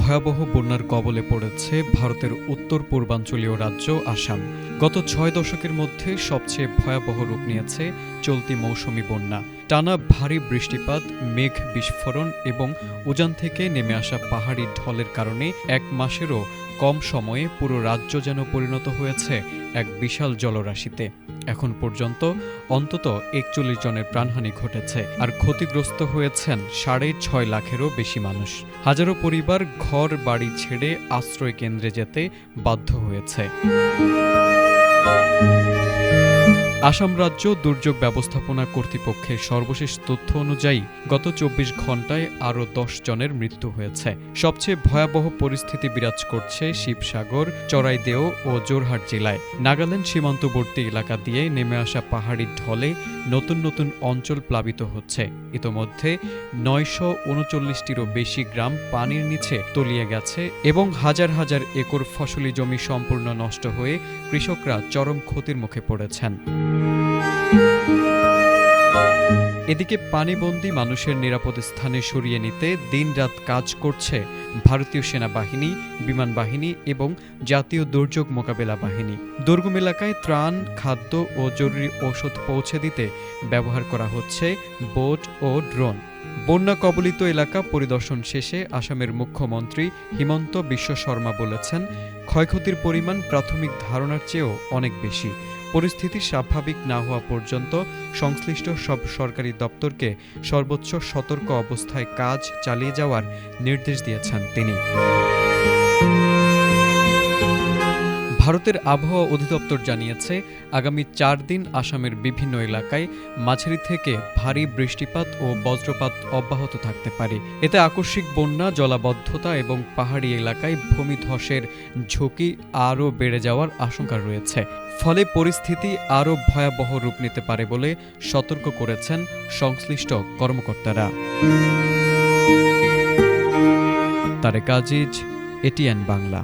ভয়াবহ বন্যার কবলে পড়েছে ভারতের উত্তর পূর্বাঞ্চলীয় রাজ্য আসাম। গত ৬ দশকের মধ্যে সবচেয়ে ভয়াবহ রূপ নিয়েছে চলতি মৌসুমি বন্যা। টানা ভারী বৃষ্টিপাত, মেঘ বিস্ফোরণ এবং উজান থেকে নেমে আসা পাহাড়ি ঢলের কারণে এক মাসেরও কম সময়ে পুরো রাজ্য যেন পরিণত হয়েছে এক বিশাল জলরাশিতে। এখন পর্যন্ত অন্তত ৪১ জনের প্রাণহানি ঘটেছে, আর ক্ষতিগ্রস্ত হয়েছেন ৬.৫ লাখেরও বেশি মানুষ। হাজারো পরিবার ঘর বাড়ি ছেড়ে আশ্রয় কেন্দ্রে যেতে বাধ্য হয়েছে। আসাম রাজ্য দুর্যোগ ব্যবস্থাপনা কর্তৃপক্ষের সর্বশেষ তথ্য অনুযায়ী গত ২৪ ঘণ্টায় আরও ১০ জনের মৃত্যু হয়েছে। সবচেয়ে ভয়াবহ পরিস্থিতি বিরাজ করছে শিবসাগর, চড়াইদেও ও জোরহাট জেলায়। নাগাল্যান্ড সীমান্তবর্তী এলাকা দিয়ে নেমে আসা পাহাড়ি ঢলে নতুন নতুন অঞ্চল প্লাবিত হচ্ছে। ইতোমধ্যে ৯৩৯টিরও বেশি গ্রাম পানির নিচে তলিয়ে গেছে এবং হাজার হাজার একর ফসলি জমি সম্পূর্ণ নষ্ট হয়ে কৃষকরা চরম ক্ষতির মুখে পড়েছেন। এদিকে পানিবন্দী মানুষের নিরাপদ স্থানে সরিয়ে নিতে দিনরাত কাজ করছে ভারতীয় সেনাবাহিনী, বিমান বাহিনী এবং জাতীয় দুর্যোগ মোকাবেলা বাহিনী। দুর্গম এলাকায় ত্রাণ, খাদ্য ও জরুরি ঔষধ পৌঁছে দিতে ব্যবহার করা হচ্ছে বোট ও ড্রোন। বন্যা কবলিত এলাকা পরিদর্শন শেষে আসামের মুখ্যমন্ত্রী হিমন্ত বিশ্ব শর্মা বলেছেন, ক্ষয়ক্ষতির পরিমাণ প্রাথমিক ধারণার চেয়েও অনেক বেশি। পরিস্থিতি স্বাভাবিক না হওয়া পর্যন্ত সংশ্লিষ্ট সব সরকারি দপ্তরকে সর্বোচ্চ সতর্ক অবস্থায় কাজ চালিয়ে যাওয়ার নির্দেশ দিয়েছেন তিনি। ভারতের আবহাওয়া অধিদপ্তর জানিয়েছে, আগামী ৪ দিন আসামের বিভিন্ন এলাকায় মাঝারি থেকে ভারী বৃষ্টিপাত ও বজ্রপাত অব্যাহত থাকতে পারে। এতে আকস্মিক বন্যা, জলাবদ্ধতা এবং পাহাড়ি এলাকায় ভূমিধসের ঝুঁকি আরও বেড়ে যাওয়ার আশঙ্কা রয়েছে। ফলে পরিস্থিতি আরও ভয়াবহ রূপ নিতে পারে বলে সতর্ক করেছেন সংশ্লিষ্ট কর্মকর্তারা। তারেক আজিজ, এটিএন বাংলা।